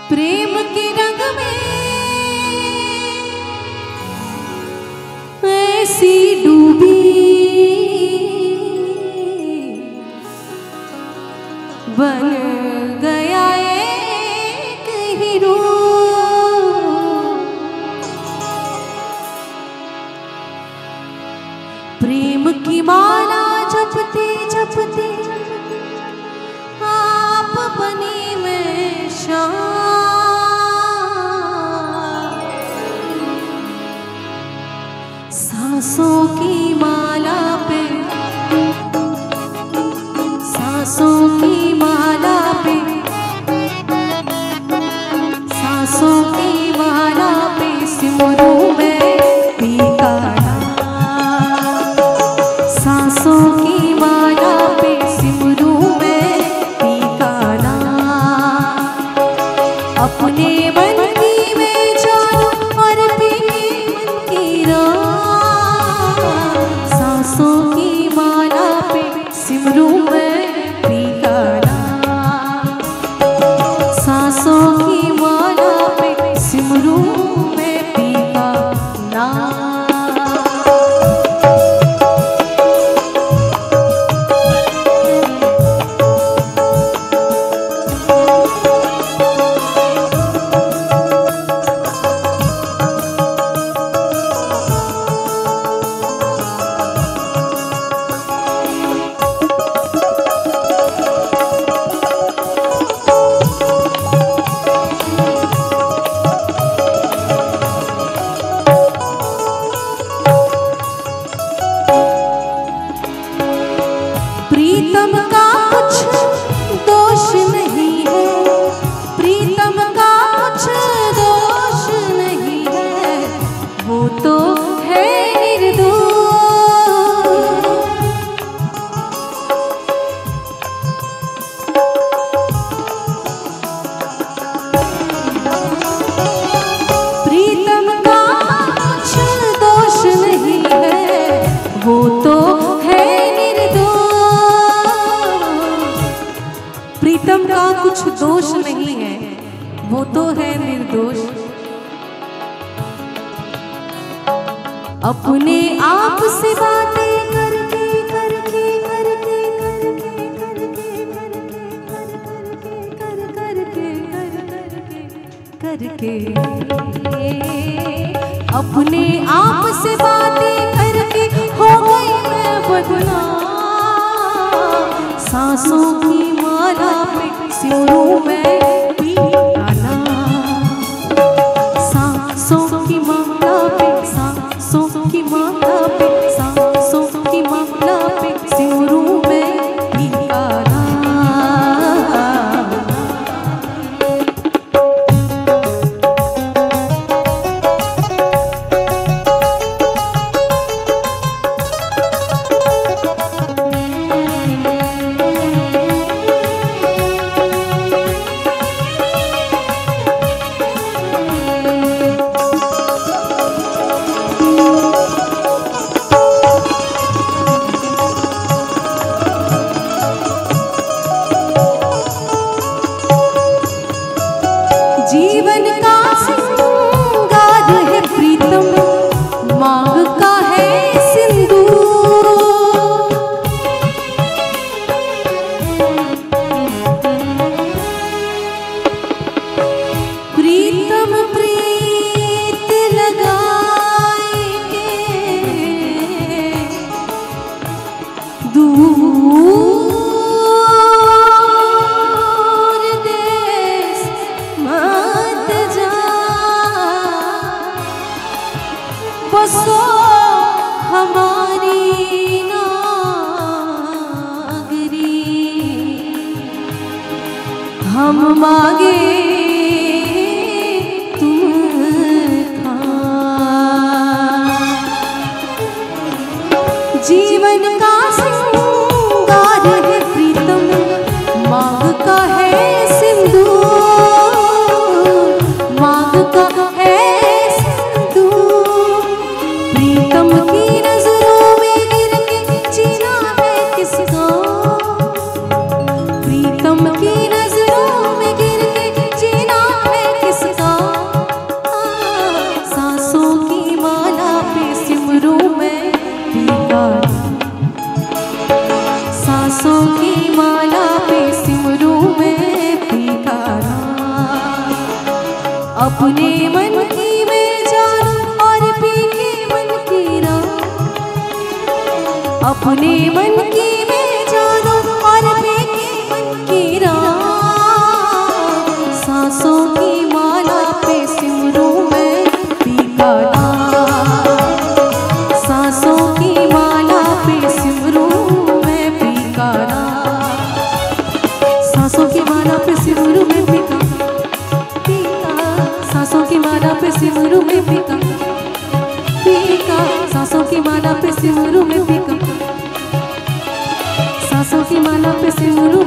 प्रेम के रंग में ऐसी डूबी बन गया एक हीरो। प्रेम की माला जपते जपते आप बनी मैं शाम। सांसों की माला पे, सांसों की माला पे, सांसों की माला पे सिमरूं मैं पीका नाम। सांसों की माला पे सिमरूं मैं पीका नाम। अपने मन की मैं जानूं और पीके मन की राह। सांसों की माला पे सिमरूं मैं पीका नाम। सांसों की माला पे सिमरूं मैं पीका नाम। प्रीतम का कुछ दोष नहीं है, प्रीतम का कुछ दोष नहीं है, वो तो है निर्दोष। प्रीतम का कुछ दोष नहीं है, वो तो है निर्दोष। प्रीतम का कुछ दोष नहीं है, वो तो है निर्दोष। अपने आप से बातें करके करके करके करके अपने आप से बातें करके हो गई मैं बदनाम। सांसों की माला पे सिमरूं मैं पीका नाम। सांसों की माला पे, सांसों की माला पे, सांसों की माला पे सिमरूं मैं पीका नाम। जीवन का श्रृंगार है प्रीतम, मांग का है सिंदूर। प्रीतम प्रीत लगाएंगे दूर देश मत जा। बसो हमारी नागरी, हम मांगे जीवन का श्रृंगार है प्रीतम, मांग का है सिंदूर। मांग का है सिंदूर। प्रीतम की नजरों में गिर के जीना है किसका। प्रीतम की नजरों में गिर के जीना अपने मन की मैं जानूं और पी के मन की रात, अपने मन की मैं जानूं और पी के मन की रात। सांसों की माला पे सिमरूं मैं पी का नाम, सांसों की माला पे सिमरूं मैं पी का नाम, सांसों की माला पे सिमरूं मैं पी का, सांसों की माला पे सिमरूं मैं पीका, पीका, सांसों की माला पे सिमरूं मैं पीका, सांसों की माला पे सिमरूं